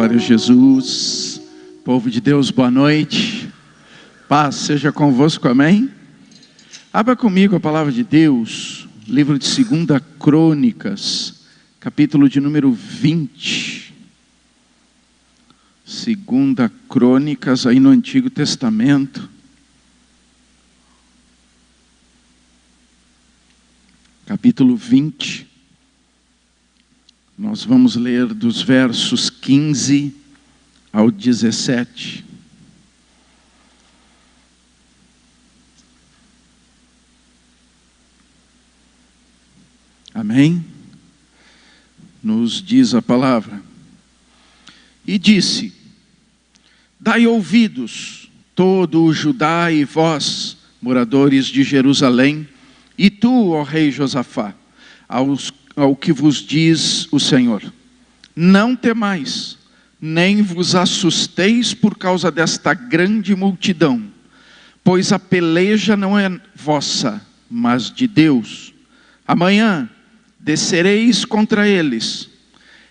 Glória a Jesus. Povo de Deus, boa noite. Paz seja convosco, amém? Abra comigo a palavra de Deus, livro de 2 Crônicas, capítulo de número 20. 2 Crônicas, aí no Antigo Testamento. Capítulo 20. Nós vamos ler dos versos 15 ao 17. Amém? Nos diz a palavra. E disse: dai ouvidos, todo o Judá e vós, moradores de Jerusalém, e tu, ó rei Josafá, ao que vos diz o Senhor: não temais, nem vos assusteis por causa desta grande multidão, pois a peleja não é vossa, mas de Deus. Amanhã descereis contra eles.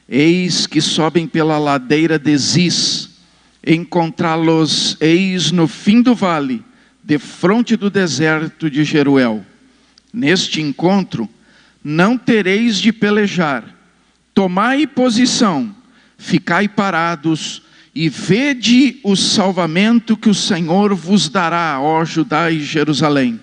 Eis que sobem pela ladeira de Ziz. Encontrá-los eis no fim do vale, defronte do deserto de Jeruel. Neste encontro não tereis de pelejar. Tomai posição, ficai parados e vede o salvamento que o Senhor vos dará, ó Judá e Jerusalém.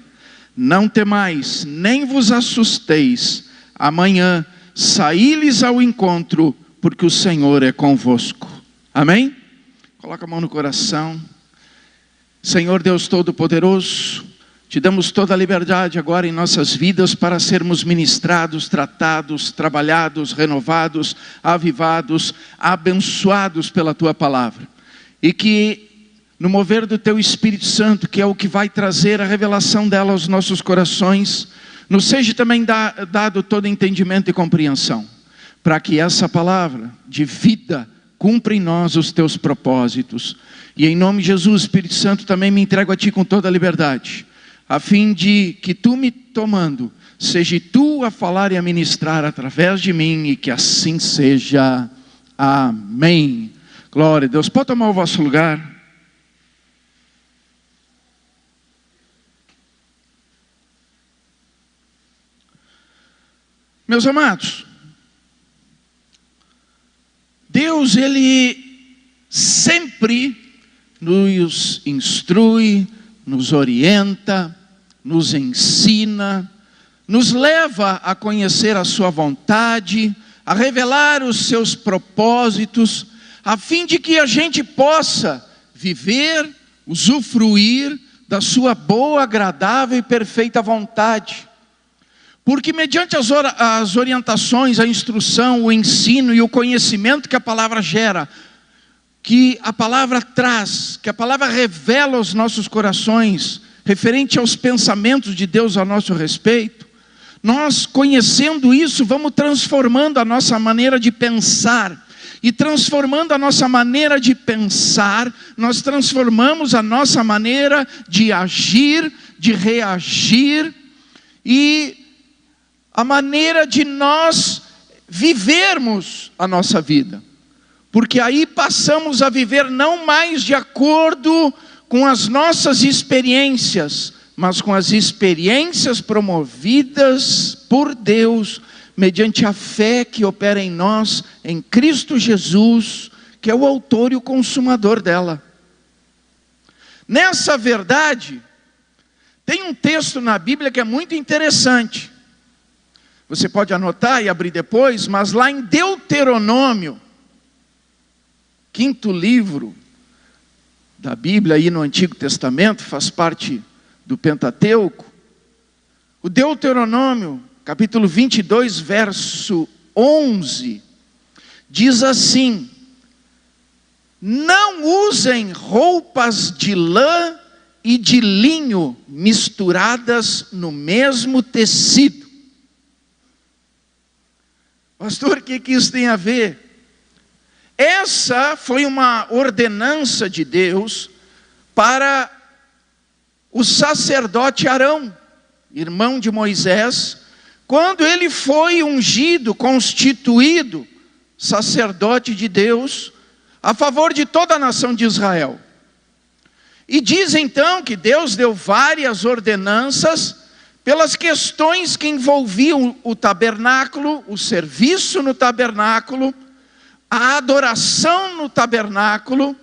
Não temais, nem vos assusteis. Amanhã saí-lhes ao encontro, porque o Senhor é convosco. Amém? Coloca a mão no coração. Senhor Deus Todo-Poderoso, te damos toda a liberdade agora em nossas vidas para sermos ministrados, tratados, trabalhados, renovados, avivados, abençoados pela Tua Palavra. E que no mover do Teu Espírito Santo, que é o que vai trazer a revelação dela aos nossos corações, nos seja também dado todo entendimento e compreensão, para que essa palavra de vida cumpra em nós os Teus propósitos. E em nome de Jesus, Espírito Santo, também me entrego a Ti com toda a liberdade, a fim de que Tu me tomando, seja Tu a falar e a ministrar através de mim, e que assim seja. Amém. Glória a Deus. Pode tomar o vosso lugar. Meus amados, Deus, Ele sempre nos instrui, nos orienta, nos ensina, nos leva a conhecer a sua vontade, a revelar os seus propósitos, a fim de que a gente possa viver, usufruir da sua boa, agradável e perfeita vontade. Porque mediante as orientações, a instrução, o ensino e o conhecimento que a palavra gera, que a palavra traz, que a palavra revela aos nossos corações, referente aos pensamentos de Deus a nosso respeito, nós, conhecendo isso, vamos transformando a nossa maneira de pensar. E transformando a nossa maneira de pensar, nós transformamos a nossa maneira de agir, de reagir, e a maneira de nós vivermos a nossa vida. Porque aí passamos a viver não mais de acordo com as nossas experiências, mas com as experiências promovidas por Deus, mediante a fé que opera em nós, em Cristo Jesus, que é o autor e o consumador dela. Nessa verdade, tem um texto na Bíblia que é muito interessante. Você pode anotar e abrir depois, mas lá em Deuteronômio, 5º livro da Bíblia, aí no Antigo Testamento, faz parte do Pentateuco. O Deuteronômio, capítulo 22, verso 11, diz assim: não usem roupas de lã e de linho misturadas no mesmo tecido. Pastor, o que isso tem a ver? Essa foi uma ordenança de Deus para o sacerdote Arão, irmão de Moisés, quando ele foi ungido, constituído sacerdote de Deus, a favor de toda a nação de Israel. E diz então que Deus deu várias ordenanças pelas questões que envolviam o tabernáculo, o serviço no tabernáculo, a adoração no tabernáculo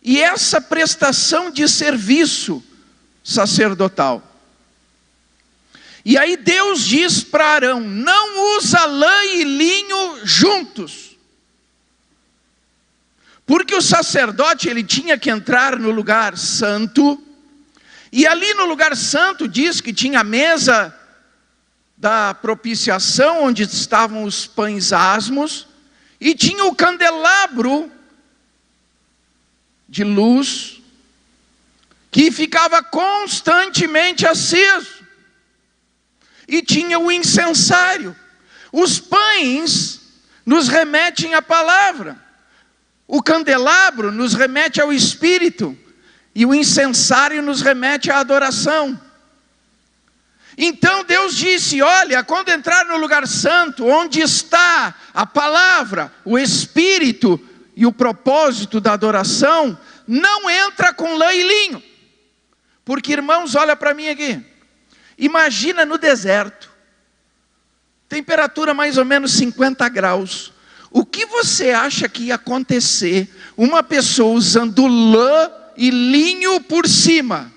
e essa prestação de serviço sacerdotal. E aí Deus diz para Arão: não usa lã e linho juntos. Porque o sacerdote, ele tinha que entrar no lugar santo, e ali no lugar santo diz que tinha a mesa da propiciação, onde estavam os pães asmos, e tinha o candelabro de luz, que ficava constantemente aceso, e tinha o incensário. Os pães nos remetem à palavra. O candelabro nos remete ao Espírito, e o incensário nos remete à adoração. Então Deus disse: olha, quando entrar no lugar santo, onde está a palavra, o Espírito e o propósito da adoração, não entra com lã e linho. Porque, irmãos, olha para mim aqui, imagina no deserto, temperatura mais ou menos 50 graus, o que você acha que ia acontecer uma pessoa usando lã e linho por cima?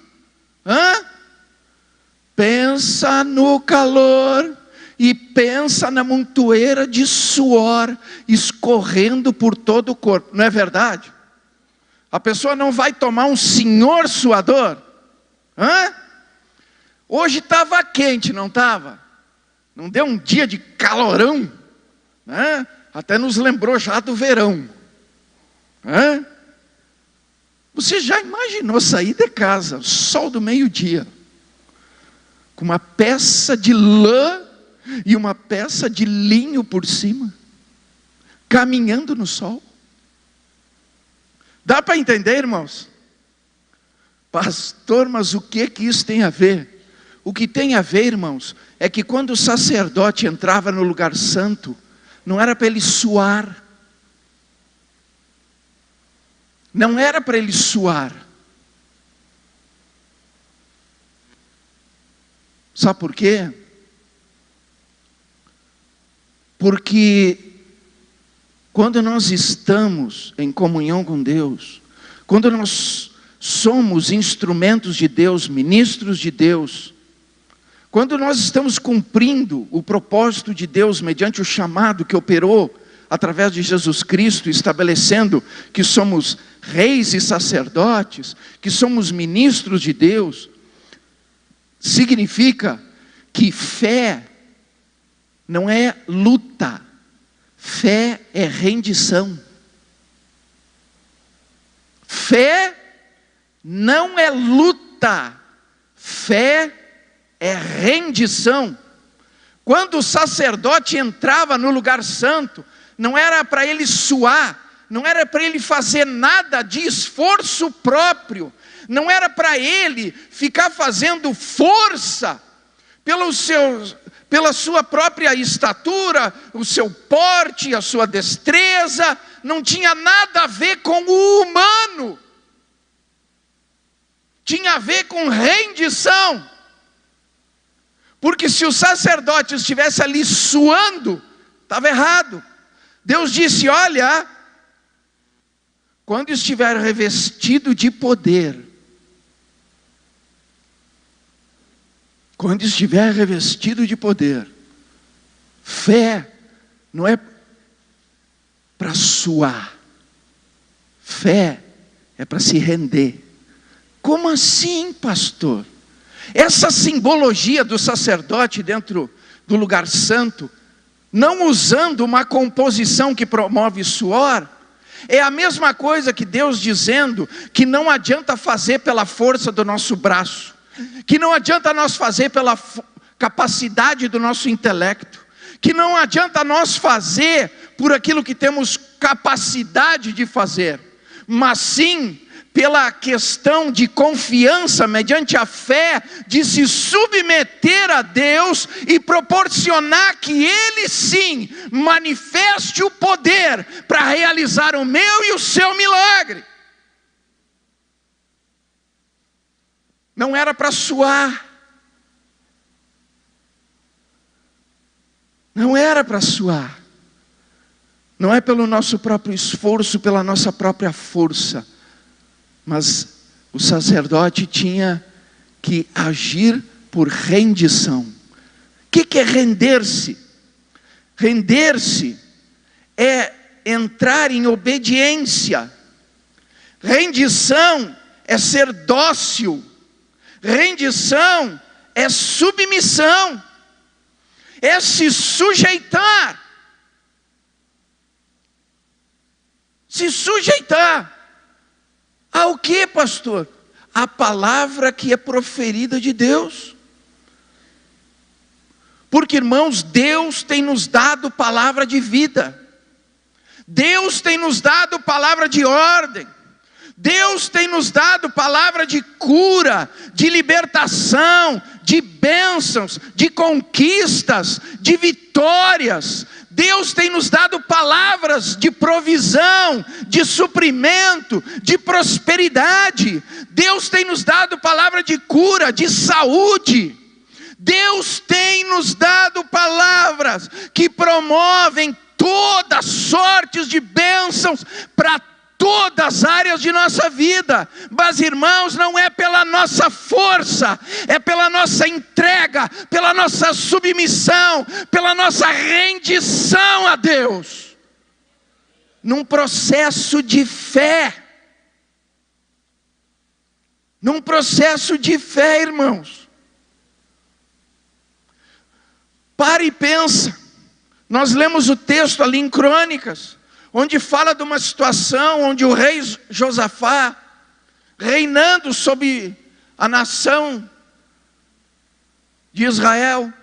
Pensa no calor e pensa na montoeira de suor escorrendo por todo o corpo, não é verdade? A pessoa não vai tomar um senhor suador? Hoje estava quente, não estava? Não deu um dia de calorão? Até nos lembrou já do verão. Você já imaginou sair de casa, sol do meio-dia, com uma peça de lã e uma peça de linho por cima, caminhando no sol? Dá para entender, irmãos? Pastor, mas o que isso tem a ver? O que tem a ver, irmãos, é que quando o sacerdote entrava no lugar santo, não era para ele suar. Não era para ele suar. Sabe por quê? Porque quando nós estamos em comunhão com Deus, quando nós somos instrumentos de Deus, ministros de Deus, quando nós estamos cumprindo o propósito de Deus mediante o chamado que operou através de Jesus Cristo, estabelecendo que somos reis e sacerdotes, que somos ministros de Deus, significa que fé não é luta, fé é rendição. Fé não é luta, fé é rendição. Quando o sacerdote entrava no lugar santo, não era para ele suar, não era para ele fazer nada de esforço próprio, não era para ele ficar fazendo força pela sua própria estatura, o seu porte, a sua destreza, não tinha nada a ver com o humano, tinha a ver com rendição. Porque se o sacerdote estivesse ali suando, estava errado. Deus disse: olha, quando estiver revestido de poder, fé não é para suar, fé é para se render. Como assim, pastor? Essa simbologia do sacerdote dentro do lugar santo, não usando uma composição que promove suor, é a mesma coisa que Deus dizendo que não adianta fazer pela força do nosso braço, que não adianta nós fazer pela capacidade do nosso intelecto, que não adianta nós fazer por aquilo que temos capacidade de fazer, mas sim pela questão de confiança, mediante a fé, de se submeter a Deus e proporcionar que Ele sim manifeste o poder para realizar o meu e o seu milagre. Não era para suar. Não era para suar. Não é pelo nosso próprio esforço, pela nossa própria força. Mas o sacerdote tinha que agir por rendição. O que é render-se? Render-se é entrar em obediência. Rendição é ser dócil. Rendição é submissão. É se sujeitar. Se sujeitar. Ao que, pastor? A palavra que é proferida de Deus. Porque, irmãos, Deus tem nos dado palavra de vida. Deus tem nos dado palavra de ordem. Deus tem nos dado palavra de cura, de libertação, de bênçãos, de conquistas, de vitórias. Deus tem nos dado palavras de provisão, de suprimento, de prosperidade. Deus tem nos dado palavra de cura, de saúde. Deus tem nos dado palavras que promovem todas sortes de bênçãos para todas as áreas de nossa vida. Mas, irmãos, não é pela nossa força, é pela nossa entrega, pela nossa submissão, pela nossa rendição a Deus, num processo de fé. Num processo de fé, irmãos. Para e pensa. Nós lemos o texto ali em Crônicas, onde fala de uma situação onde o rei Josafá, reinando sobre a nação de Israel,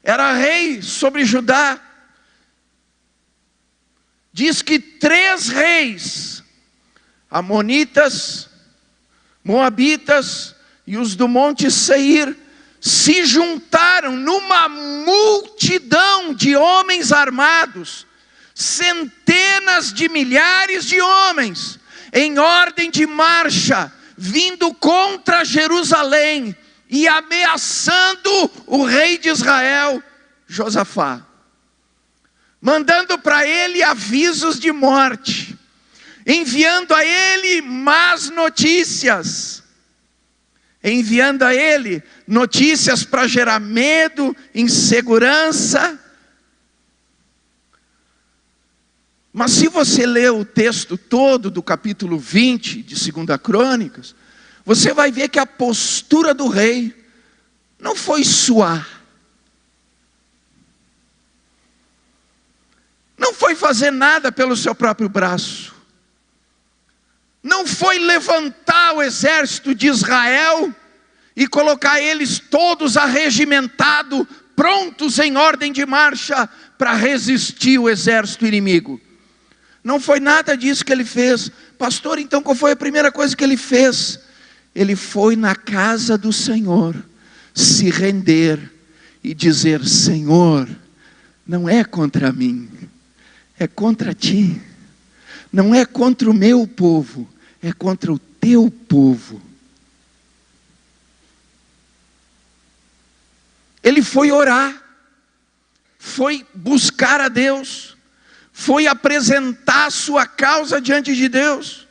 era rei sobre Judá. Diz que 3 reis, amonitas, moabitas e os do monte Seir, se juntaram numa multidão de homens armados, centenas de milhares de homens, em ordem de marcha, vindo contra Jerusalém e ameaçando o rei de Israel, Josafá, mandando para ele avisos de morte, enviando a ele más notícias, enviando a ele notícias para gerar medo, insegurança. Mas se você ler o texto todo do capítulo 20 de 2 Crônicas, você vai ver que a postura do rei não foi suar. Não foi fazer nada pelo seu próprio braço. Não foi levantar o exército de Israel e colocar eles todos arregimentados, prontos em ordem de marcha para resistir o exército inimigo. Não foi nada disso que ele fez. Pastor, então qual foi a primeira coisa que ele fez? Ele foi na casa do Senhor, se render e dizer: Senhor, não é contra mim, é contra ti. Não é contra o meu povo, é contra o teu povo. Ele foi orar, foi buscar a Deus, foi apresentar a sua causa diante de Deus.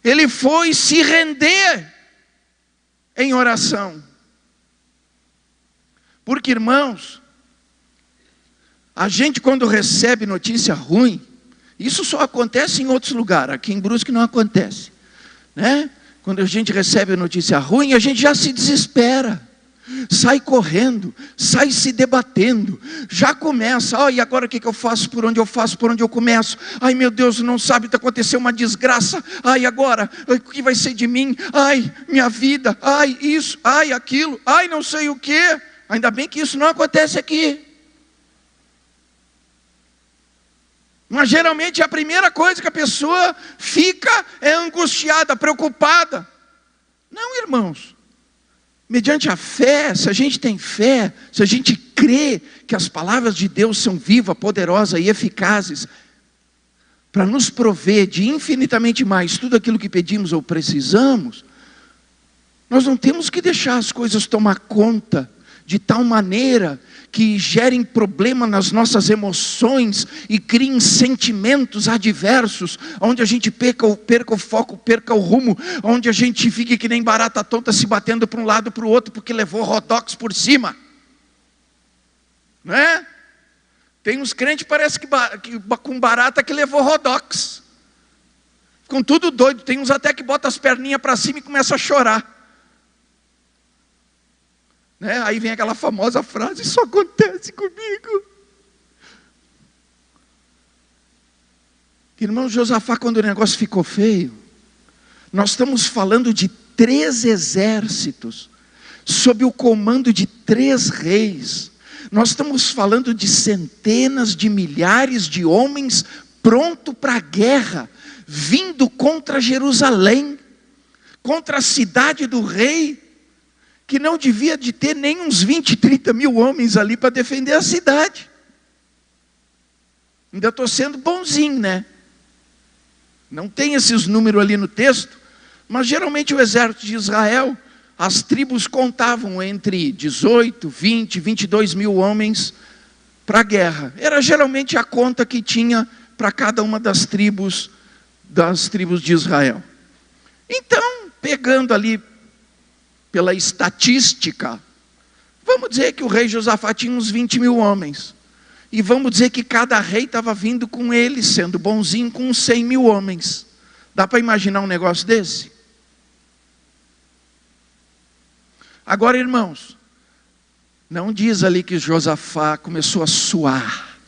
Ele foi se render em oração. Porque, irmãos, a gente quando recebe notícia ruim, isso só acontece em outros lugares, aqui em Brusque não acontece, né? Quando a gente recebe notícia ruim, a gente já se desespera, sai correndo, sai se debatendo, já começa: e agora o que eu faço, por onde eu faço, por onde eu começo? Ai meu Deus, não sabe, aconteceu uma desgraça, ai agora, o que vai ser de mim? Ai, minha vida, ai isso, ai aquilo, ai não sei o que. Ainda bem que isso não acontece aqui. Mas geralmente a primeira coisa que a pessoa fica é angustiada, preocupada. Não, irmãos. Mediante a fé, se a gente tem fé, se a gente crê que as palavras de Deus são vivas, poderosas e eficazes, para nos prover de infinitamente mais tudo aquilo que pedimos ou precisamos, nós não temos que deixar as coisas tomar conta de tal maneira que gerem problema nas nossas emoções e criem sentimentos adversos, onde a gente perca o foco, perca o rumo, onde a gente fique que nem barata tonta se batendo para um lado e para o outro, porque levou rodox por cima. Não é? Tem uns crentes parece que com barata que levou rodox. Ficam tudo doido. Tem uns até que botam as perninhas para cima e começam a chorar. Né? Aí vem aquela famosa frase: isso acontece comigo. Irmão Josafá, quando o negócio ficou feio, nós estamos falando de 3 exércitos, sob o comando de 3 reis. Nós estamos falando de centenas de milhares de homens prontos para a guerra, vindo contra Jerusalém, contra a cidade do rei, que não devia de ter nem uns 20, 30 mil homens ali para defender a cidade. Ainda estou sendo bonzinho, né? Não tem esses números ali no texto, mas geralmente o exército de Israel, as tribos contavam entre 18, 20, 22 mil homens para a guerra. Era geralmente a conta que tinha para cada uma das tribos de Israel. Então, pegando ali pela estatística, vamos dizer que o rei Josafá tinha uns 20 mil homens. E vamos dizer que cada rei estava vindo com ele, sendo bonzinho, com uns 100 mil homens. Dá para imaginar um negócio desse? Agora, irmãos, não diz ali que Josafá começou a suar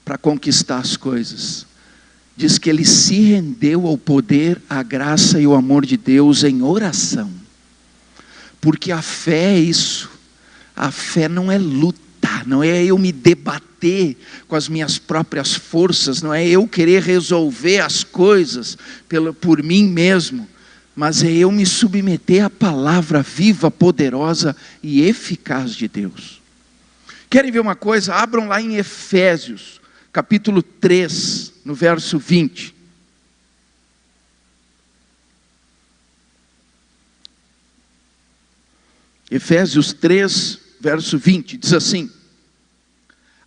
para conquistar as coisas. Diz que ele se rendeu ao poder, à graça e ao amor de Deus em oração. Porque a fé é isso. A fé não é luta, não é eu me debater com as minhas próprias forças, não é eu querer resolver as coisas por mim mesmo, mas é eu me submeter à palavra viva, poderosa e eficaz de Deus. Querem ver uma coisa? Abram lá em Efésios, capítulo 3, no verso 20. Efésios 3, verso 20, diz assim: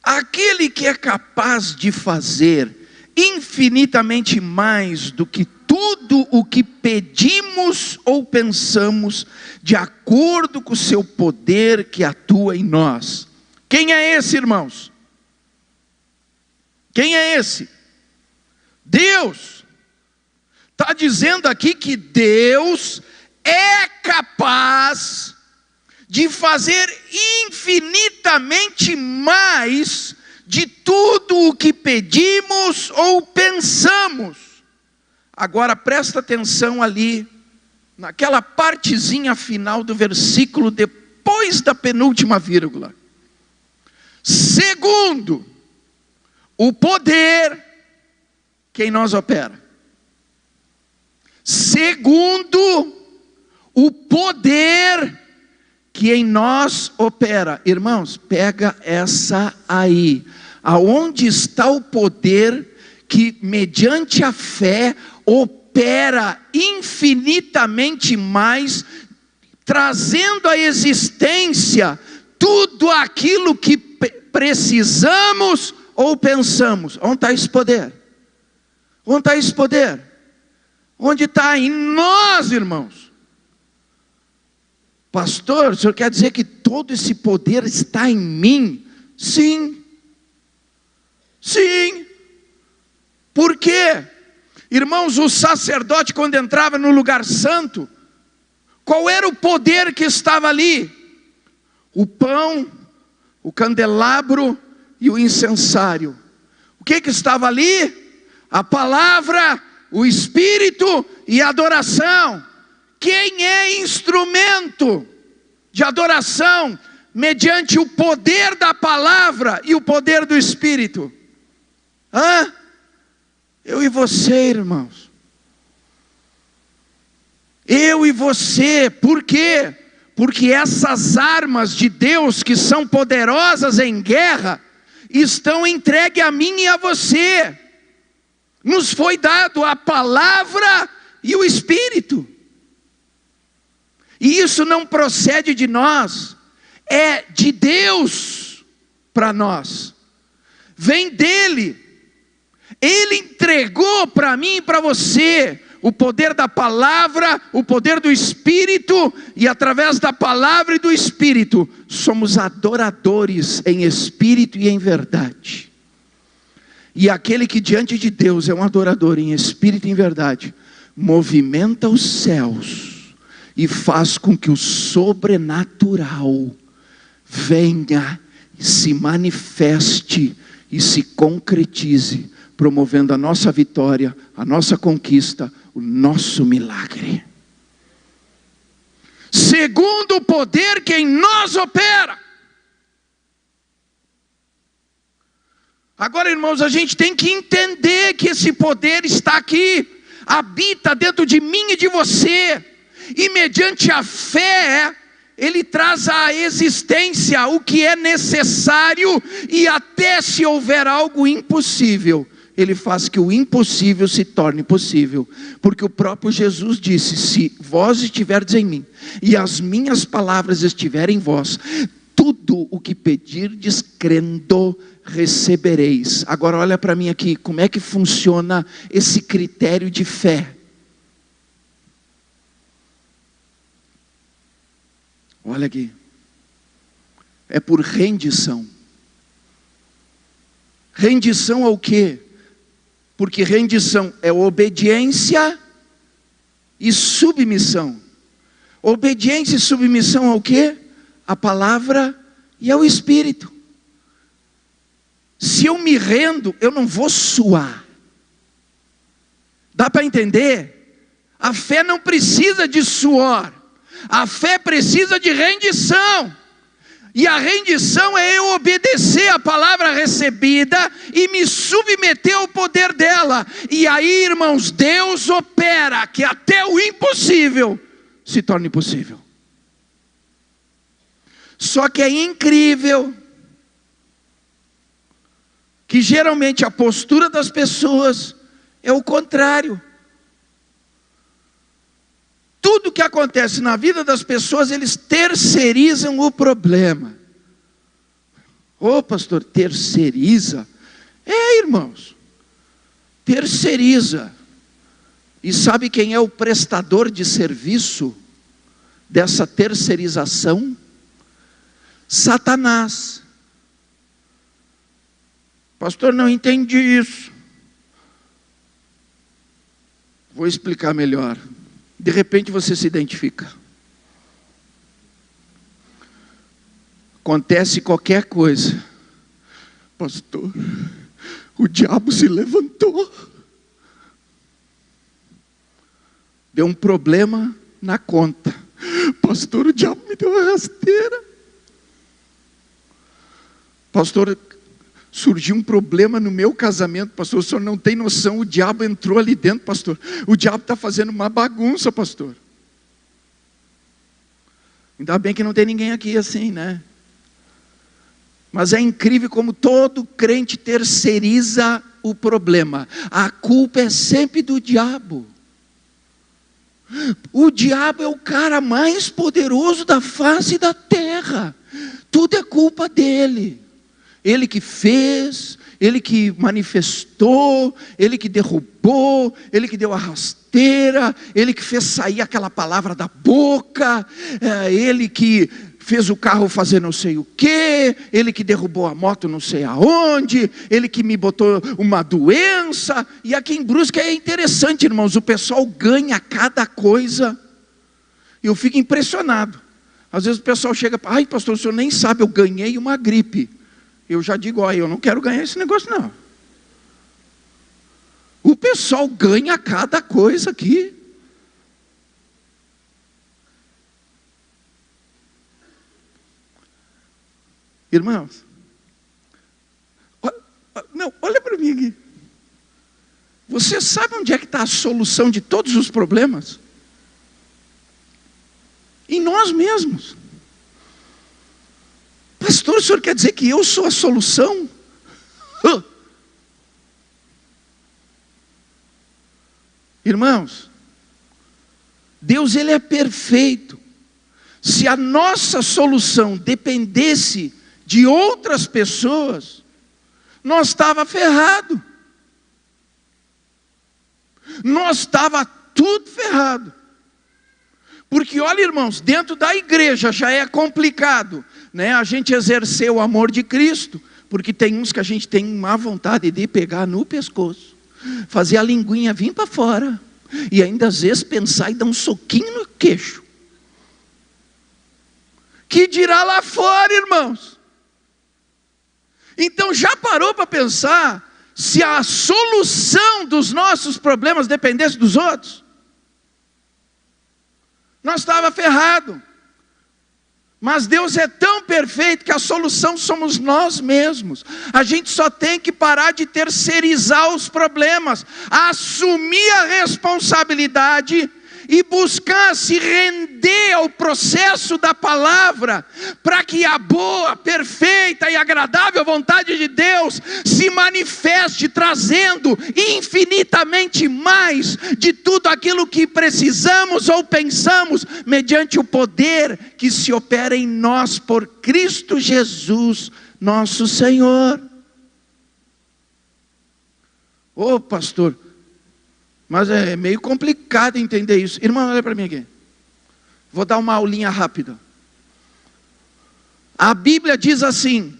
aquele que é capaz de fazer infinitamente mais do que tudo o que pedimos ou pensamos, de acordo com o seu poder que atua em nós. Quem é esse, irmãos? Quem é esse? Deus. Está dizendo aqui que Deus é capaz de fazer infinitamente mais de tudo o que pedimos ou pensamos. Agora presta atenção ali, naquela partezinha final do versículo, depois da penúltima vírgula. Segundo o poder que em nós opera. Segundo o poder que em nós opera. Irmãos, pega essa aí. Aonde está o poder que mediante a fé opera infinitamente mais, trazendo à existência tudo aquilo que precisamos ou pensamos? Onde está esse poder? Onde está esse poder? Onde está? Em nós, irmãos. Pastor, o senhor quer dizer que todo esse poder está em mim? Sim. Sim. Por quê? Irmãos, o sacerdote, quando entrava no lugar santo, qual era o poder que estava ali? O pão, o candelabro e o incensário. O que estava ali? A palavra, o Espírito e a adoração. Quem é instrumento de adoração mediante o poder da palavra e o poder do Espírito? Hã? Eu e você, irmãos. Eu e você. Por quê? Porque essas armas de Deus que são poderosas em guerra estão entregues a mim e a você. Nos foi dado a palavra e o Espírito. E isso não procede de nós, é de Deus para nós. Vem dele. Ele entregou para mim e para você o poder da palavra, o poder do Espírito, e através da palavra e do Espírito, somos adoradores em espírito e em verdade. E aquele que diante de Deus é um adorador em espírito e em verdade, movimenta os céus e faz com que o sobrenatural venha, se manifeste e se concretize, promovendo a nossa vitória, a nossa conquista, o nosso milagre. Segundo o poder que em nós opera. Agora, irmãos, a gente tem que entender que esse poder está aqui, habita dentro de mim e de você, e mediante a fé, ele traz à existência o que é necessário, e até se houver algo impossível, ele faz que o impossível se torne possível, porque o próprio Jesus disse: se vós estiverdes em mim, e as minhas palavras estiverem em vós, tudo o que pedirdes crendo, recebereis. Agora olha para mim aqui, como é que funciona esse critério de fé? Olha aqui, é por rendição. Rendição ao quê? Porque rendição é obediência e submissão. Obediência e submissão ao quê? A palavra e ao Espírito. Se eu me rendo, eu não vou suar. Dá para entender? A fé não precisa de suor. A fé precisa de rendição. E a rendição é eu obedecer a palavra recebida e me submeter ao poder dela. E aí, irmãos, Deus opera que até o impossível se torne possível. Só que é incrível que geralmente a postura das pessoas é o contrário. Tudo que acontece na vida das pessoas, eles terceirizam o problema. Ô pastor, terceiriza? É, irmãos, terceiriza. E sabe quem é o prestador de serviço dessa terceirização? Satanás. Pastor, não entendi isso. Vou explicar melhor. De repente você se identifica. Acontece qualquer coisa. Pastor, o diabo se levantou. Deu um problema na conta. Pastor, o diabo me deu uma rasteira. Pastor, surgiu um problema no meu casamento, pastor. O senhor não tem noção, o diabo entrou ali dentro, pastor. O diabo está fazendo uma bagunça, pastor. Ainda bem que não tem ninguém aqui assim, né? Mas é incrível como todo crente terceiriza o problema. A culpa é sempre do diabo. O diabo é o cara mais poderoso da face da terra. Tudo é culpa dele. Ele que fez, ele que manifestou, ele que derrubou, ele que deu a rasteira, ele que fez sair aquela palavra da boca, ele que fez o carro fazer não sei o quê, ele que derrubou a moto não sei aonde, ele que me botou uma doença. E aqui em Brusque é interessante, irmãos, o pessoal ganha cada coisa, eu fico impressionado. Às vezes o pessoal chega, ai pastor, o senhor nem sabe, eu ganhei uma gripe. Eu já digo, ó, eu não quero ganhar esse negócio não. O pessoal ganha cada coisa aqui. Irmãos, olha para mim aqui. Você sabe onde é que está a solução de todos os problemas? Em nós mesmos. Pastor, o senhor quer dizer que eu sou a solução? Irmãos, Deus, Ele é perfeito. Se a nossa solução dependesse de outras pessoas, nós estava ferrado. Nós estava tudo ferrado. Porque olha, irmãos, dentro da igreja já é complicado, né? A gente exercer o amor de Cristo, porque tem uns que a gente tem má vontade de pegar no pescoço, fazer a linguinha vir para fora, e ainda às vezes pensar e dar um soquinho no queixo. Que dirá lá fora, irmãos? Então já parou para pensar se a solução dos nossos problemas dependesse dos outros? Nós estava ferrado. Mas Deus é tão perfeito que a solução somos nós mesmos. A gente só tem que parar de terceirizar os problemas, assumir a responsabilidade e buscar se render ao processo da palavra, para que a boa, perfeita e agradável vontade de Deus se manifeste, trazendo infinitamente mais de tudo aquilo que precisamos ou pensamos, mediante o poder que se opera em nós por Cristo Jesus, nosso Senhor. Ô pastor, mas é meio complicado entender isso. Irmão, olha para mim aqui. Vou dar uma aulinha rápida. A Bíblia diz assim: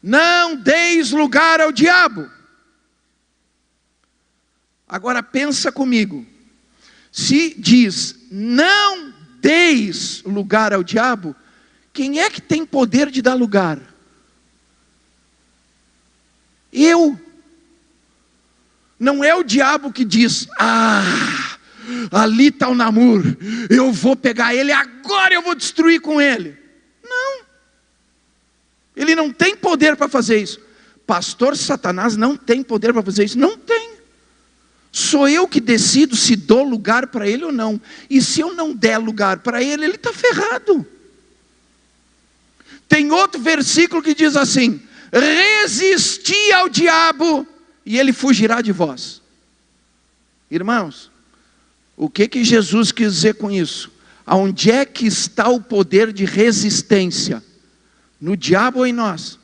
não deis lugar ao diabo. Agora pensa comigo. Se diz, não deis lugar ao diabo, quem é que tem poder de dar lugar? Eu. Não é o diabo que diz, ali está o Namur, eu vou pegar ele, agora eu vou destruir com ele. Não. Ele não tem poder para fazer isso. Pastor Satanás não tem poder para fazer isso. Não tem. Sou eu que decido se dou lugar para ele ou não. E se eu não der lugar para ele, ele está ferrado. Tem outro versículo que diz assim: resisti ao diabo e ele fugirá de vós. Irmãos, o que Jesus quis dizer com isso? Aonde é que está o poder de resistência? No diabo ou em nós?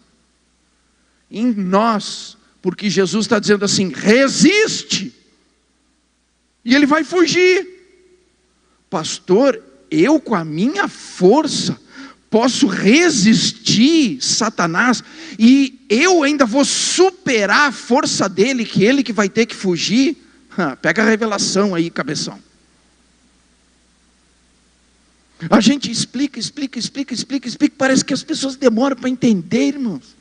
Em nós, porque Jesus está dizendo assim: resiste, e ele vai fugir. Pastor, eu com a minha força posso resistir Satanás, e eu ainda vou superar a força dele, que ele que vai ter que fugir? Pega a revelação aí, cabeção. A gente explica, parece que as pessoas demoram para entender, irmãos.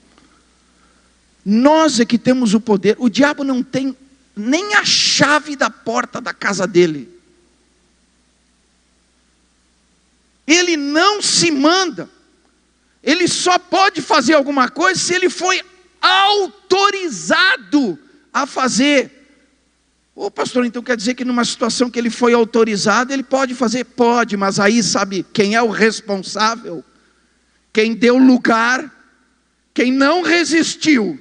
Nós é que temos o poder. O diabo não tem nem a chave da porta da casa dele. Ele não se manda. Ele só pode fazer alguma coisa se ele foi autorizado a fazer. Ô pastor, então quer dizer que numa situação que ele foi autorizado, ele pode fazer? Pode, mas aí sabe quem é o responsável? Quem deu lugar? Quem não resistiu?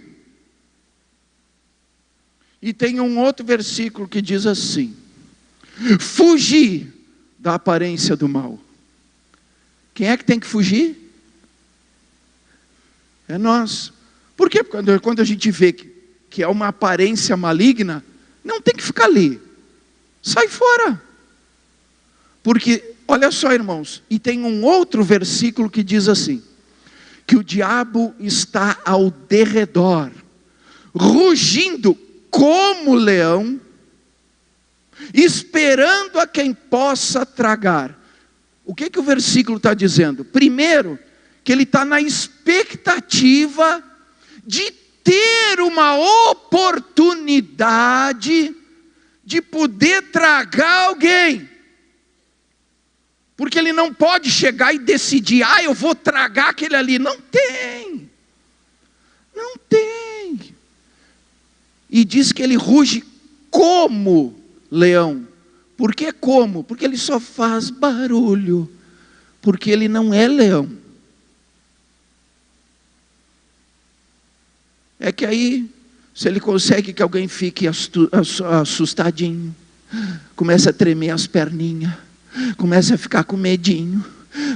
E tem um outro versículo que diz assim: fugir da aparência do mal. Quem é que tem que fugir? É nós. Por quê? Porque quando a gente vê que é uma aparência maligna, não tem que ficar ali. Sai fora. Porque, olha só, irmãos, e tem um outro versículo que diz assim: que o diabo está ao derredor, rugindo como leão, esperando a quem possa tragar. O que o versículo está dizendo? Primeiro, que ele está na expectativa de ter uma oportunidade de poder tragar alguém. Porque ele não pode chegar e decidir, eu vou tragar aquele ali. Não tem. Não tem. E diz que ele ruge como leão. Por que como? Porque ele só faz barulho. Porque ele não é leão. É que aí, se ele consegue que alguém fique assustadinho, começa a tremer as perninhas, começa a ficar com medinho,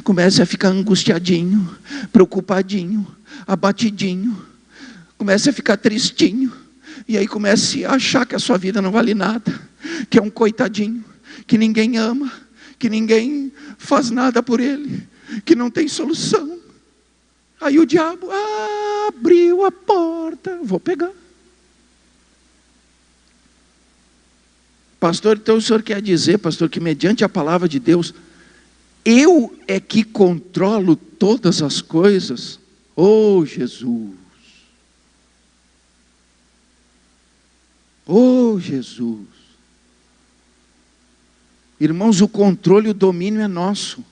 começa a ficar angustiadinho, preocupadinho, abatidinho, começa a ficar tristinho, e aí começa a achar que a sua vida não vale nada, que é um coitadinho, que ninguém ama, que ninguém faz nada por ele, que não tem solução. Aí o diabo abriu a porta, vou pegar. Pastor, então o senhor quer dizer, pastor, que mediante a palavra de Deus, eu é que controlo todas as coisas? Oh, Jesus! Oh, Jesus! Irmãos, o controle e o domínio é nosso.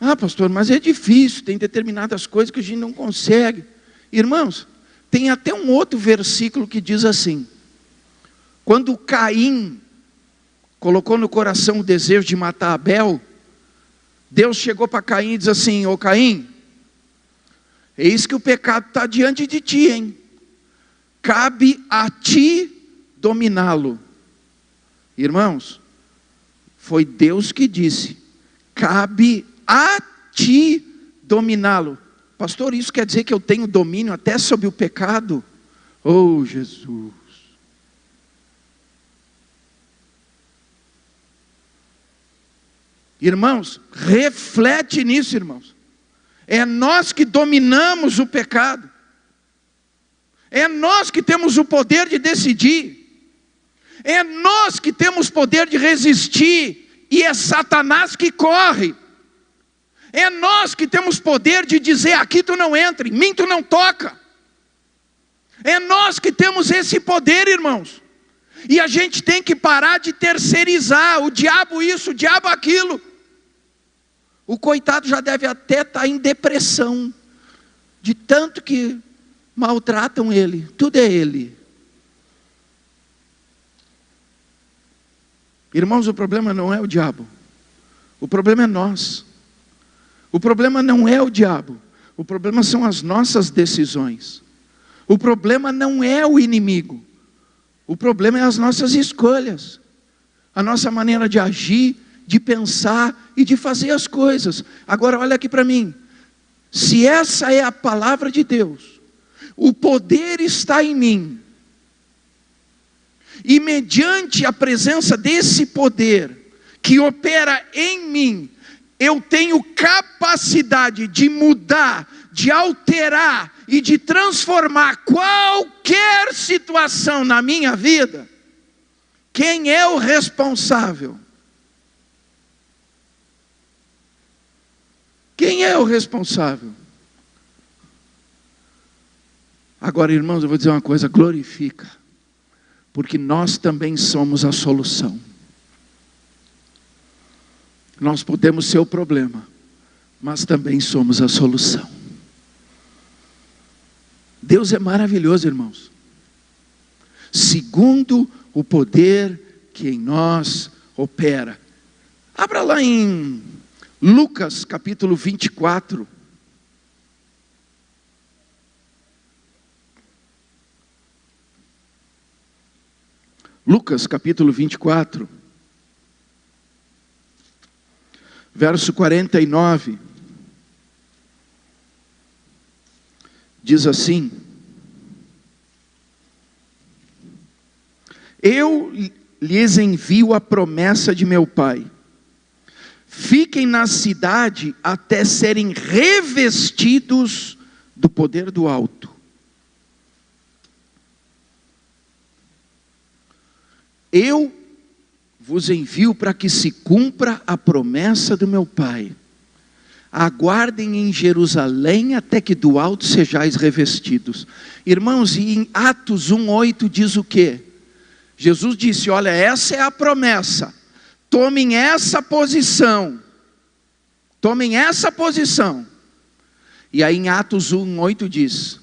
Ah, pastor, mas é difícil, tem determinadas coisas que a gente não consegue. Irmãos, tem até um outro versículo que diz assim: quando Caim colocou no coração o desejo de matar Abel, Deus chegou para Caim e diz assim: ô Caim, eis que o pecado está diante de ti, hein? Cabe a ti dominá-lo. Irmãos, foi Deus que disse: cabe a ti dominá-lo. Pastor, isso quer dizer que eu tenho domínio até sobre o pecado? Oh, Jesus! Irmãos, reflete nisso, irmãos. É nós que dominamos o pecado. É nós que temos o poder de decidir. É nós que temos poder de resistir. E é Satanás que corre. É nós que temos poder de dizer: aqui tu não entra, em mim tu não toca. É nós que temos esse poder, irmãos. E a gente tem que parar de terceirizar. O diabo isso, o diabo aquilo. O coitado já deve até estar em depressão, de tanto que maltratam ele. Tudo é ele. Irmãos, o problema não é o diabo. O problema é nós. O problema não é o diabo. O problema são as nossas decisões. O problema não é o inimigo. O problema é as nossas escolhas. A nossa maneira de agir, de pensar e de fazer as coisas. Agora olha aqui para mim. Se essa é a palavra de Deus, o poder está em mim. E mediante a presença desse poder que opera em mim, eu tenho capacidade de mudar, de alterar e de transformar qualquer situação na minha vida. Quem é o responsável? Quem é o responsável? Agora, irmãos, eu vou dizer uma coisa: glorifica, porque nós também somos a solução. Nós podemos ser o problema, mas também somos a solução. Deus é maravilhoso, irmãos. Segundo o poder que em nós opera. Abra lá em Lucas capítulo 24. Lucas capítulo 24. Verso 49, diz assim: eu lhes envio a promessa de meu Pai, fiquem na cidade até serem revestidos do poder do alto. Eu vos envio para que se cumpra a promessa do meu Pai. Aguardem em Jerusalém até que do alto sejais revestidos. Irmãos, e em Atos 1:8 diz o quê? Jesus disse: olha, essa é a promessa. Tomem essa posição. Tomem essa posição. E aí em Atos 1:8 diz: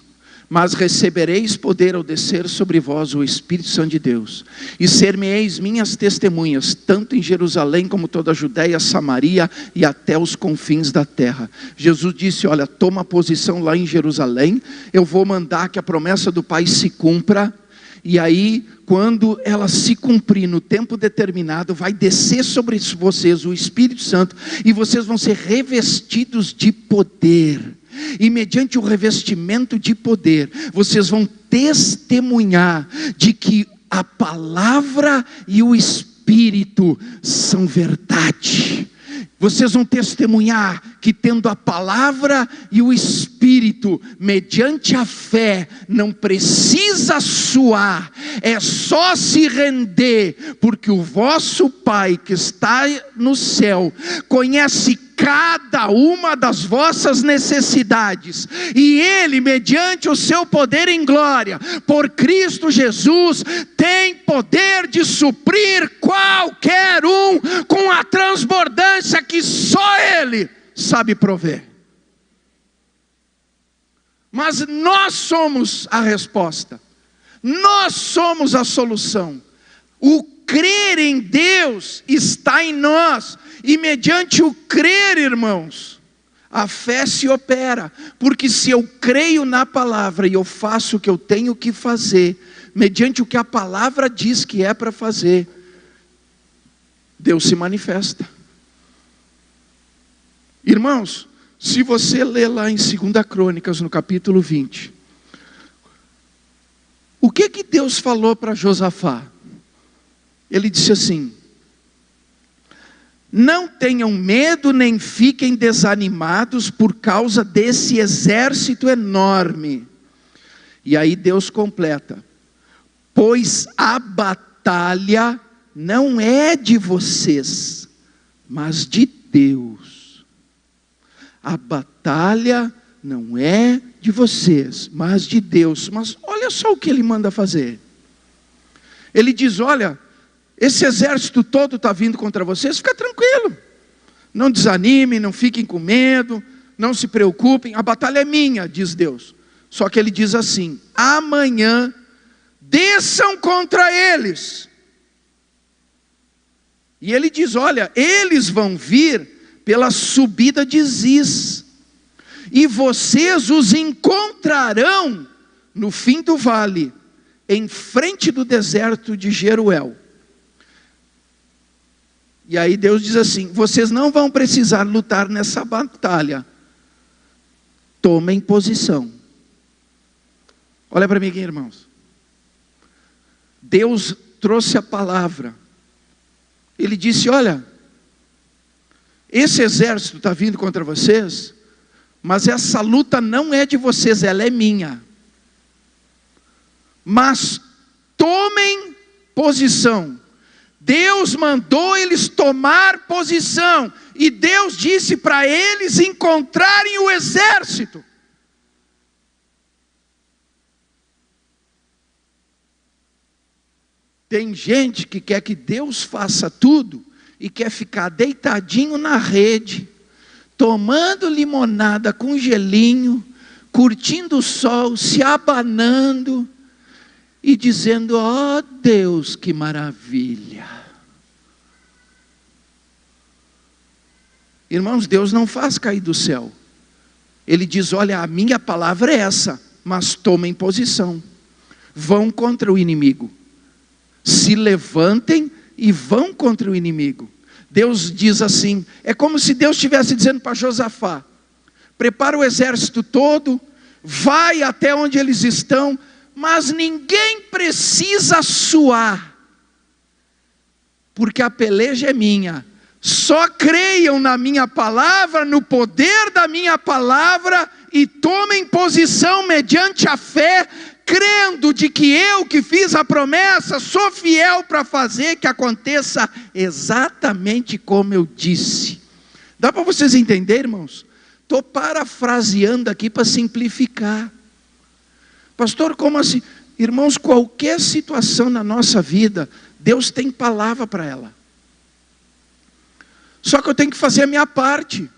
Mas recebereis poder ao descer sobre vós o Espírito Santo de Deus, e ser-me-eis minhas testemunhas, tanto em Jerusalém como toda a Judéia, Samaria e até os confins da terra. Jesus disse, olha, toma posição lá em Jerusalém, eu vou mandar que a promessa do Pai se cumpra, e aí, quando ela se cumprir no tempo determinado, vai descer sobre vocês o Espírito Santo, e vocês vão ser revestidos de poder. E mediante o revestimento de poder, vocês vão testemunhar de que a palavra e o Espírito são verdade. Vocês vão testemunhar que tendo a palavra e o Espírito, mediante a fé, não precisa suar, é só se render, porque o vosso Pai que está no céu, conhece cada uma das vossas necessidades, e Ele, mediante o seu poder em glória, por Cristo Jesus, tem poder de suprir qualquer um, com a transbordância que só Ele sabe prover. Mas nós somos a resposta, nós somos a solução. O crer em Deus está em nós, e mediante o crer, irmãos, a fé se opera, porque se eu creio na palavra e eu faço o que eu tenho que fazer, mediante o que a palavra diz que é para fazer, Deus se manifesta. Irmãos, se você ler lá em 2 Crônicas, no capítulo 20, o que Deus falou para Josafá? Ele disse assim: não tenham medo nem fiquem desanimados por causa desse exército enorme. E aí Deus completa: pois a batalha não é de vocês, mas de Deus. A batalha não é de vocês, mas de Deus. Mas olha só o que ele manda fazer. Ele diz, olha, esse exército todo está vindo contra vocês, fica tranquilo. Não desanimem, não fiquem com medo, não se preocupem, a batalha é minha, diz Deus. Só que ele diz assim, amanhã desçam contra eles. E ele diz, olha, eles vão vir pela subida de Ziz, e vocês os encontrarão no fim do vale, em frente do deserto de Jeruel. E aí Deus diz assim, vocês não vão precisar lutar nessa batalha, tomem posição. Olha para mim aqui, irmãos. Deus trouxe a palavra, Ele disse, olha, esse exército está vindo contra vocês, mas essa luta não é de vocês, ela é minha. Mas tomem posição. Deus mandou eles tomar posição, e Deus disse para eles encontrarem o exército. Tem gente que quer que Deus faça tudo, e quer ficar deitadinho na rede, tomando limonada com gelinho, curtindo o sol, se abanando, e dizendo, ó Deus, que maravilha. Irmãos, Deus não faz cair do céu. Ele diz, olha, a minha palavra é essa, mas tomem posição. Vão contra o inimigo. Se levantem e vão contra o inimigo. Deus diz assim, é como se Deus estivesse dizendo para Josafá, prepara o exército todo, vai até onde eles estão, mas ninguém precisa suar, porque a peleja é minha. Só creiam na minha palavra, no poder da minha palavra, e tomem posição mediante a fé, crendo de que eu que fiz a promessa, sou fiel para fazer que aconteça exatamente como eu disse. Dá para vocês entenderem, irmãos? Estou parafraseando aqui para simplificar. Pastor, como assim? Irmãos, qualquer situação na nossa vida, Deus tem palavra para ela. Só que eu tenho que fazer a minha parte.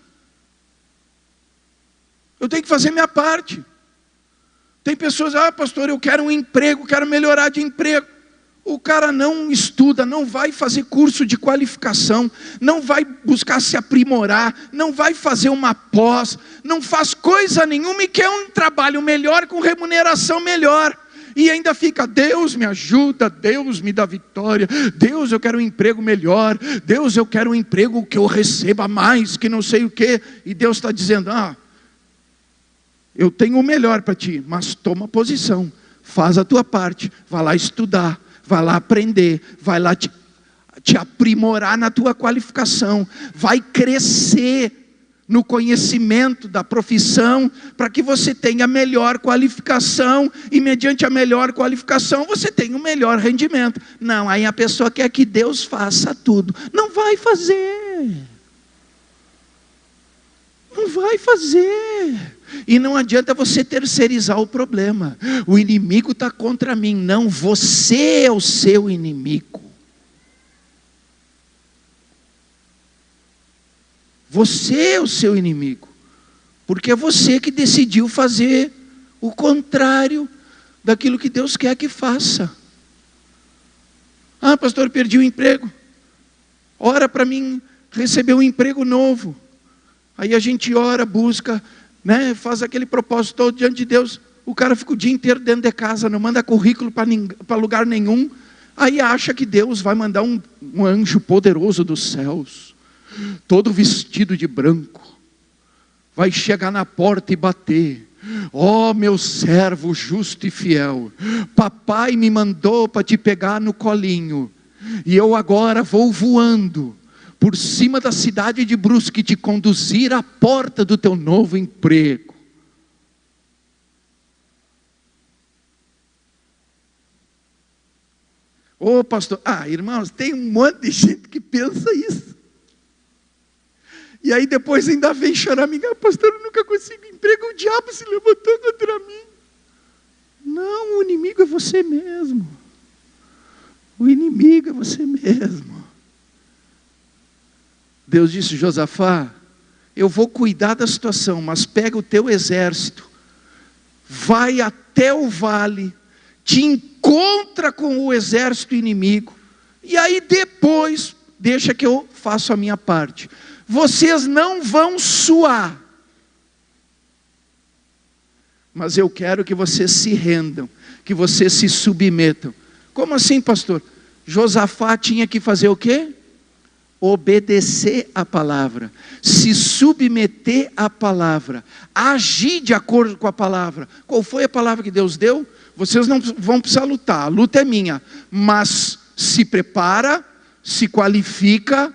Eu tenho que fazer a minha parte. Tem pessoas, pastor, eu quero um emprego, quero melhorar de emprego. O cara não estuda, não vai fazer curso de qualificação, não vai buscar se aprimorar, não vai fazer uma pós, não faz coisa nenhuma e quer um trabalho melhor com remuneração melhor. E ainda fica, Deus me ajuda, Deus me dá vitória, Deus eu quero um emprego melhor, Deus eu quero um emprego que eu receba mais, que não sei o quê. E Deus está dizendo, eu tenho o melhor para ti, mas toma posição, faz a tua parte, vai lá estudar, vai lá aprender, vai lá te aprimorar na tua qualificação, vai crescer no conhecimento da profissão, para que você tenha melhor qualificação, e mediante a melhor qualificação, você tenha um melhor rendimento. Não, aí a pessoa quer que Deus faça tudo. Não vai fazer. Não vai fazer. E não adianta você terceirizar o problema. O inimigo está contra mim. Não, você é o seu inimigo. Você é o seu inimigo, porque é você que decidiu fazer o contrário daquilo que Deus quer que faça. Pastor, perdi o emprego. Ora para mim receber um emprego novo. Aí a gente ora, busca, faz aquele propósito todo diante de Deus. O cara fica o dia inteiro dentro de casa, não manda currículo para lugar nenhum. Aí acha que Deus vai mandar um anjo poderoso dos céus, todo vestido de branco, vai chegar na porta e bater. Meu servo justo e fiel, papai me mandou para te pegar no colinho, e eu agora vou voando por cima da cidade de Brusque, te conduzir à porta do teu novo emprego. Pastor, irmãos, tem um monte de gente que pensa isso. E aí depois ainda vem chorar, pastor, eu nunca consigo emprego, o diabo se levantou contra mim. Não, o inimigo é você mesmo. O inimigo é você mesmo. Deus disse, Josafá, eu vou cuidar da situação, mas pega o teu exército, vai até o vale, te encontra com o exército inimigo, e aí depois, deixa que eu faço a minha parte. Vocês não vão suar, mas eu quero que vocês se rendam, que vocês se submetam. Como assim, pastor? Josafá tinha que fazer o quê? Obedecer a palavra, se submeter à palavra, agir de acordo com a palavra. Qual foi a palavra que Deus deu? Vocês não vão precisar lutar, a luta é minha, mas se prepara, se qualifica,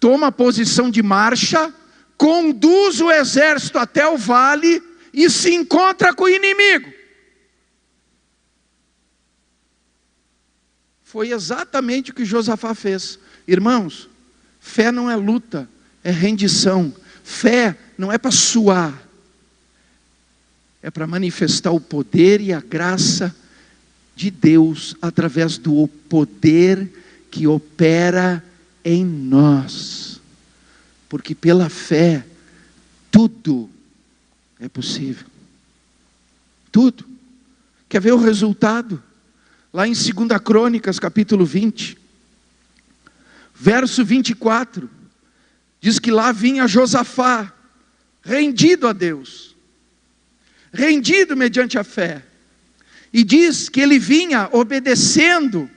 toma a posição de marcha, conduz o exército até o vale e se encontra com o inimigo. Foi exatamente o que Josafá fez. Irmãos, fé não é luta, é rendição. Fé não é para suar, é para manifestar o poder e a graça de Deus através do poder que opera em nós. Porque pela fé tudo é possível. Tudo. Quer ver o resultado? Lá em 2 Crônicas, capítulo 20, verso 24, diz que lá vinha Josafá, rendido a Deus, rendido mediante a fé, e diz que ele vinha obedecendo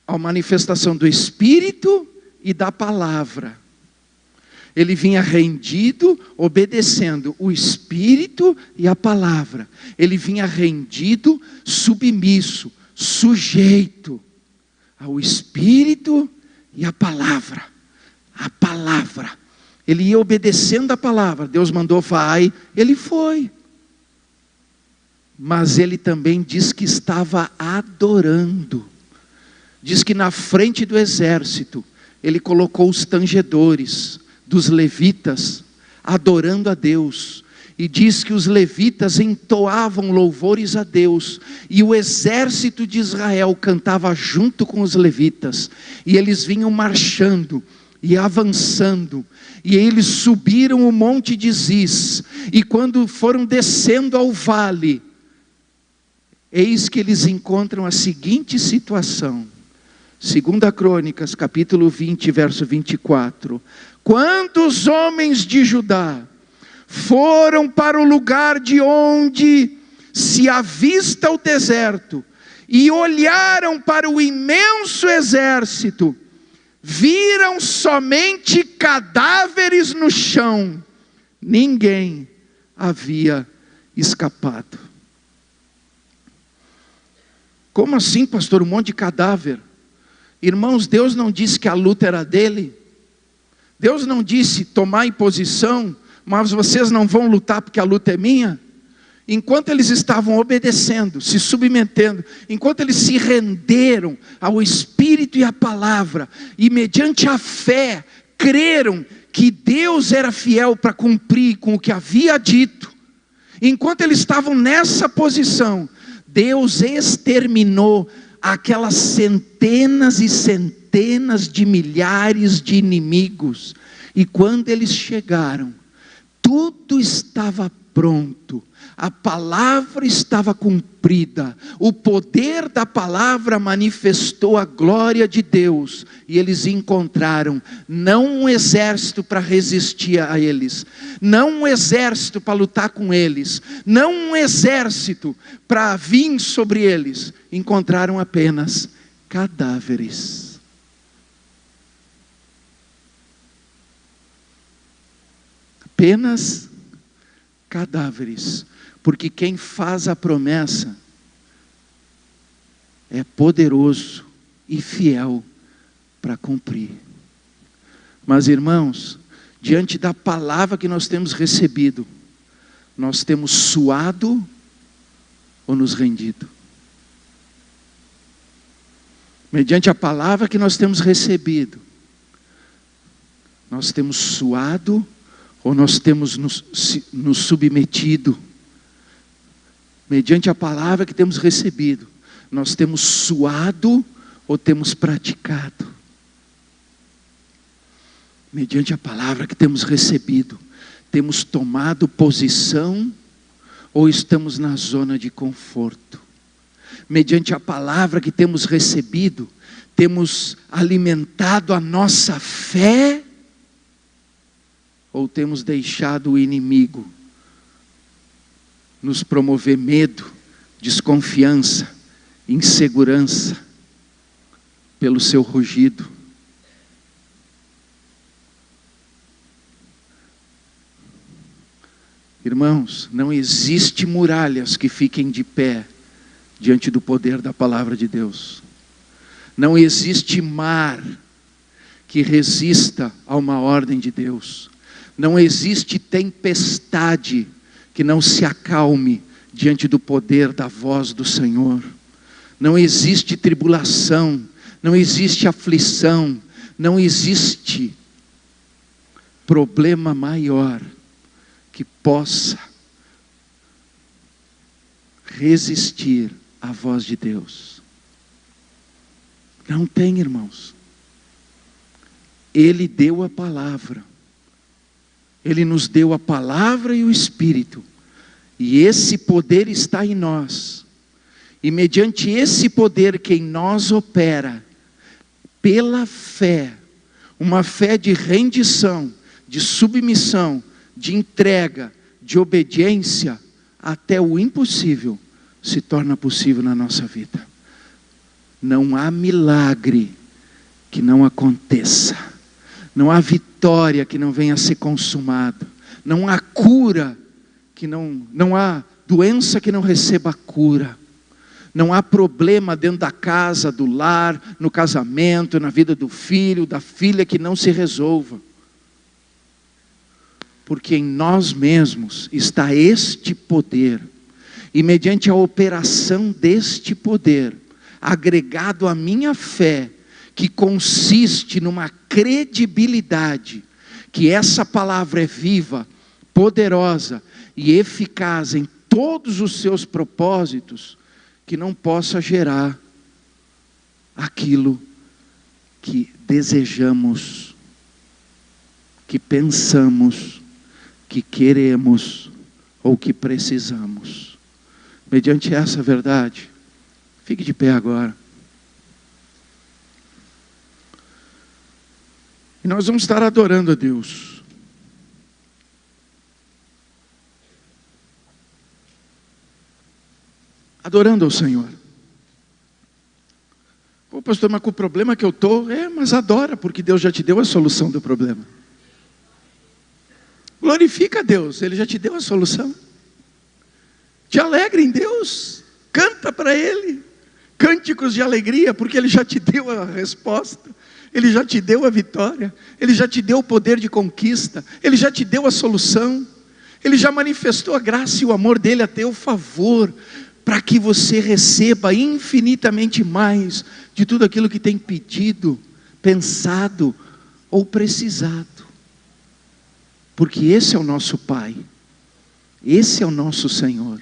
à manifestação do Espírito e da palavra. Ele vinha rendido, obedecendo o Espírito e a palavra. Ele vinha rendido, submisso, sujeito ao Espírito e à palavra. A palavra. Ele ia obedecendo a palavra. Deus mandou, vai, ele foi. Mas ele também diz que estava adorando. Diz que na frente do exército, ele colocou os tangedores dos levitas, adorando a Deus, e diz que os levitas entoavam louvores a Deus, e o exército de Israel cantava junto com os levitas, e eles vinham marchando, e avançando, e eles subiram o monte de Ziz, e quando foram descendo ao vale, eis que eles encontram a seguinte situação. 2 Crônicas, capítulo 20, verso 24. Quando os homens de Judá foram para o lugar de onde se avista o deserto, e olharam para o imenso exército, viram somente cadáveres no chão, ninguém havia escapado. Como assim, pastor? Um monte de cadáver? Irmãos, Deus não disse que a luta era dele. Deus não disse: tomai posição, mas vocês não vão lutar porque a luta é minha. Enquanto eles estavam obedecendo, se submetendo, enquanto eles se renderam ao Espírito e à palavra, e mediante a fé, creram que Deus era fiel para cumprir com o que havia dito, enquanto eles estavam nessa posição, Deus exterminou aquelas centenas e centenas de milhares de inimigos. E quando eles chegaram, tudo estava pronto, a palavra estava cumprida, o poder da palavra manifestou a glória de Deus, e eles encontraram não um exército para resistir a eles, não um exército para lutar com eles, não um exército para vir sobre eles, encontraram apenas cadáveres. Apenas cadáveres, porque quem faz a promessa é poderoso e fiel para cumprir. Mas irmãos, diante da palavra que nós temos recebido, nós temos suado ou nos rendido? Mediante a palavra que nós temos recebido, nós temos suado ou nós temos nos submetido? Mediante a palavra que temos recebido, nós temos suado ou temos praticado? Mediante a palavra que temos recebido, temos tomado posição ou estamos na zona de conforto? Mediante a palavra que temos recebido, temos alimentado a nossa fé ou temos deixado o inimigo nos promover medo, desconfiança, insegurança, pelo seu rugido? Irmãos, não existe muralhas que fiquem de pé diante do poder da palavra de Deus. Não existe mar que resista a uma ordem de Deus. Não existe tempestade que não se acalme diante do poder da voz do Senhor. Não existe tribulação, não existe aflição, não existe problema maior que possa resistir à voz de Deus. Não tem, irmãos. Ele deu a palavra. Ele nos deu a palavra e o Espírito, e esse poder está em nós, e mediante esse poder que em nós opera, pela fé, uma fé de rendição, de submissão, de entrega, de obediência, até o impossível se torna possível na nossa vida. Não há milagre que não aconteça. Não há vitória que não venha a ser consumada. Não há cura que não há doença que não receba cura. Não há problema dentro da casa, do lar, no casamento, na vida do filho, da filha que não se resolva. Porque em nós mesmos está este poder. E mediante a operação deste poder, agregado à minha fé, que consiste numa credibilidade, que essa palavra é viva, poderosa e eficaz em todos os seus propósitos, que não possa gerar aquilo que desejamos que pensamos, que queremos ou que precisamos. Mediante essa verdade, fique de pé agora. E nós vamos estar adorando a Deus. Adorando ao Senhor. Pô, pastor, mas com o problema que eu estou, mas adora, porque Deus já te deu a solução do problema. Glorifica a Deus, Ele já te deu a solução. Te alegra em Deus, canta para Ele, cânticos de alegria, porque Ele já te deu a resposta, Ele já te deu a vitória, Ele já te deu o poder de conquista, Ele já te deu a solução, Ele já manifestou a graça e o amor dEle a teu favor, para que você receba infinitamente mais de tudo aquilo que tem pedido, pensado ou precisado. Porque esse é o nosso Pai, esse é o nosso Senhor,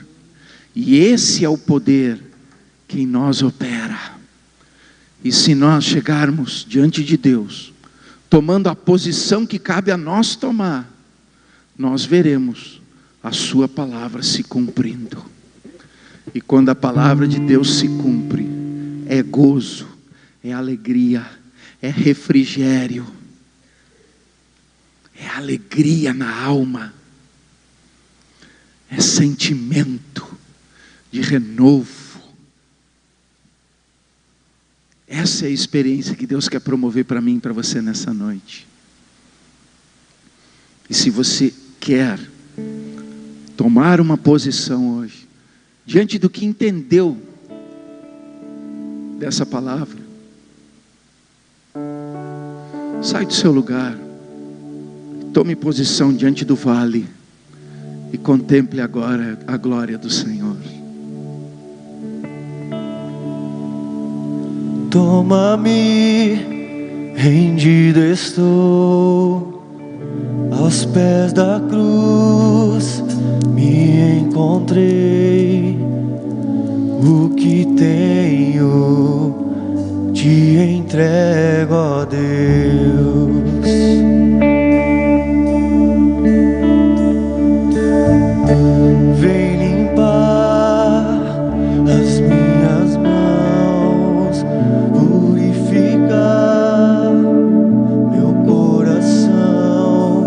e esse é o poder que em nós opera. E se nós chegarmos diante de Deus, tomando a posição que cabe a nós tomar, nós veremos a sua palavra se cumprindo. E quando a palavra de Deus se cumpre, é gozo, é alegria, é refrigério, é alegria na alma, é sentimento de renovo. Essa é a experiência que Deus quer promover para mim e para você nessa noite. E se você quer tomar uma posição hoje, diante do que entendeu dessa palavra, sai do seu lugar, tome posição diante do vale e contemple agora a glória do Senhor. Toma-me, rendido estou, aos pés da cruz me encontrei. O que tenho te entrego, ó Deus. Vem limpar as minhas mãos, purificar meu coração,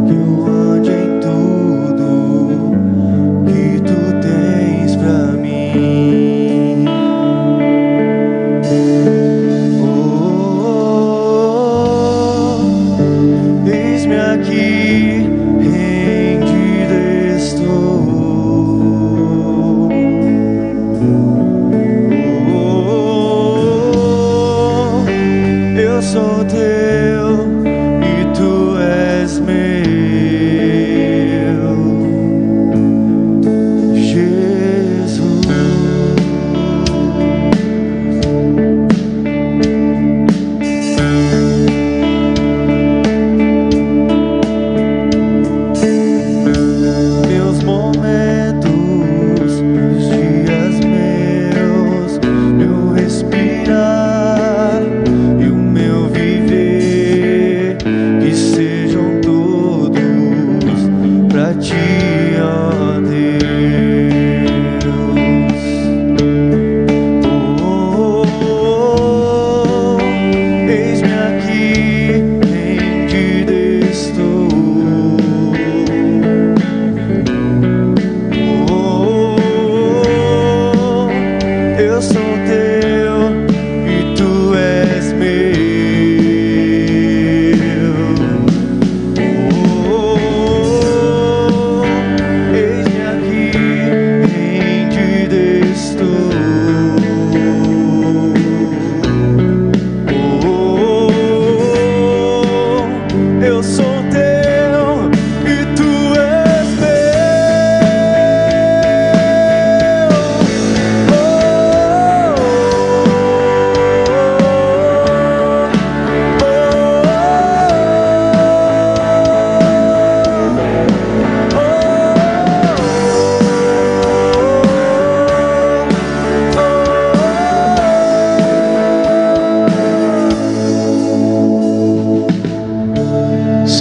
que eu ande em tudo que tu tens pra mim. Oh, oh, oh.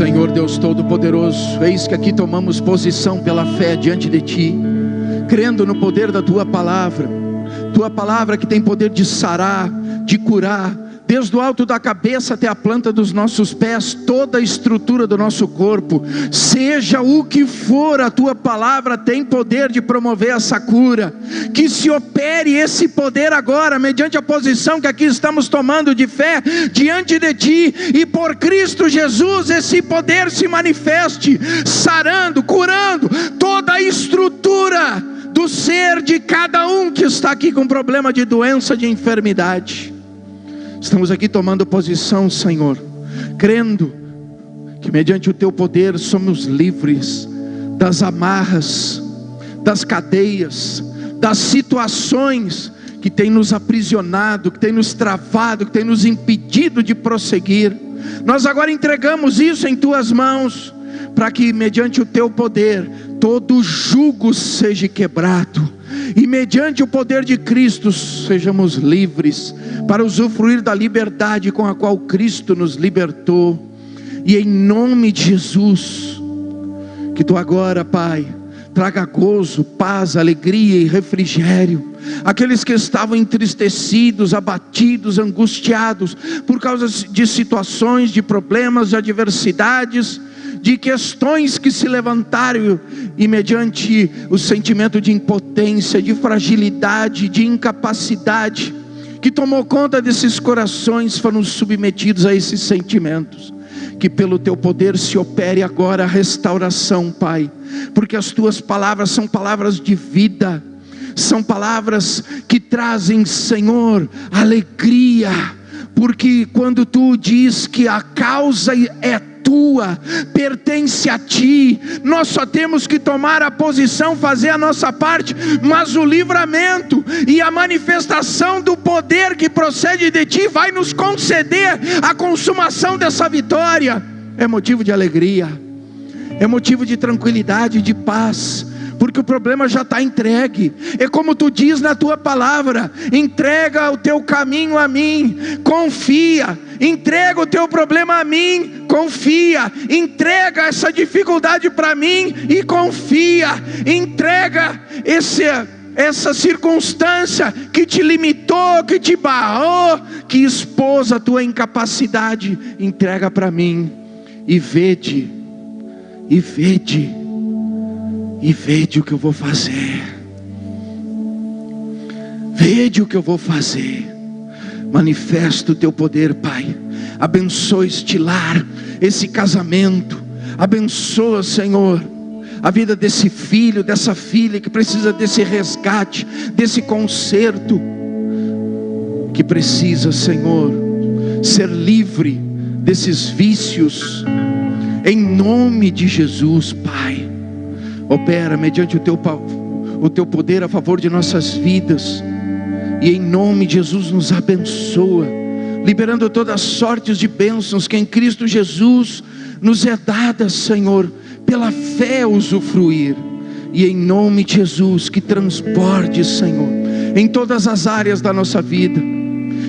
Senhor Deus Todo-Poderoso, eis que aqui tomamos posição pela fé diante de Ti, crendo no poder da Tua palavra que tem poder de sarar, de curar, desde o alto da cabeça até a planta dos nossos pés, toda a estrutura do nosso corpo. Seja o que for, a Tua palavra tem poder de promover essa cura. Que se opere esse poder agora, mediante a posição que aqui estamos tomando de fé diante de Ti, e por Cristo Jesus esse poder se manifeste, sarando, curando toda a estrutura do ser de cada um que está aqui com problema de doença, de enfermidade. Estamos aqui tomando posição, Senhor, crendo que mediante o Teu poder somos livres das amarras, das cadeias, das situações que têm nos aprisionado, que têm nos travado, que têm nos impedido de prosseguir. Nós agora entregamos isso em Tuas mãos, para que mediante o Teu poder todo jugo seja quebrado, e mediante o poder de Cristo sejamos livres para usufruir da liberdade com a qual Cristo nos libertou. E em nome de Jesus, que Tu agora, Pai, traga gozo, paz, alegria e refrigério aqueles que estavam entristecidos, abatidos, angustiados por causa de situações, de problemas, de adversidades, de questões que se levantaram, e mediante o sentimento de impotência, de fragilidade, de incapacidade que tomou conta desses corações, foram submetidos a esses sentimentos. Que pelo Teu poder se opere agora a restauração, Pai, porque as Tuas palavras são palavras de vida, são palavras que trazem, Senhor, alegria, porque quando Tu diz que a causa é Tua, pertence a Ti, nós só temos que tomar a posição, fazer a nossa parte, mas o livramento e a manifestação do poder que procede de Ti vai nos conceder a consumação dessa vitória. É motivo de alegria, é motivo de tranquilidade, de paz, porque o problema já está entregue. É como Tu diz na Tua palavra: entrega o teu caminho a mim, confia. Entrega o teu problema a mim, confia. Entrega essa dificuldade para mim e confia. Entrega essa circunstância que te limitou, que te barrou, que expôs a tua incapacidade. Entrega para mim e vede o que eu vou fazer. Vede o que eu vou fazer. Manifesta o Teu poder, Pai. Abençoa este lar, esse casamento. Abençoa, Senhor, a vida desse filho, dessa filha que precisa desse resgate, desse conserto, que precisa, Senhor, ser livre desses vícios. Em nome de Jesus, Pai, opera mediante o Teu poder a favor de nossas vidas. E em nome de Jesus nos abençoa, liberando todas as sortes de bênçãos que em Cristo Jesus nos é dada, Senhor, pela fé usufruir. E em nome de Jesus que transborde, Senhor, em todas as áreas da nossa vida,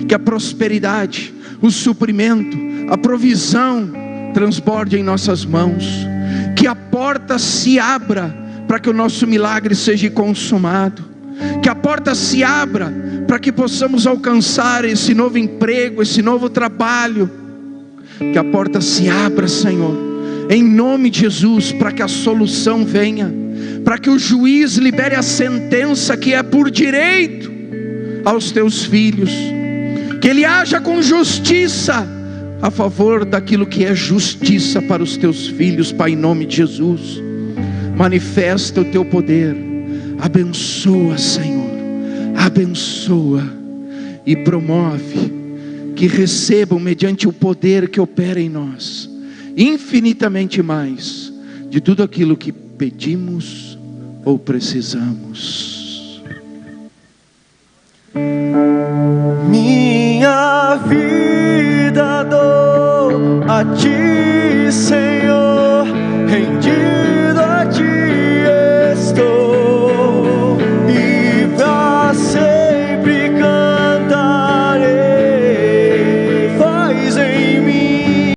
que a prosperidade, o suprimento, a provisão transborde em nossas mãos, que a porta se abra para que o nosso milagre seja consumado, que a porta se abra para que possamos alcançar esse novo emprego, esse novo trabalho. Que a porta se abra, Senhor, em nome de Jesus, para que a solução venha, para que o juiz libere a sentença que é por direito aos Teus filhos, que Ele haja com justiça a favor daquilo que é justiça para os Teus filhos, Pai, em nome de Jesus. Manifesta o Teu poder, abençoa, Senhor, abençoa e promove que recebam mediante o poder que opera em nós, infinitamente mais de tudo aquilo que pedimos ou precisamos.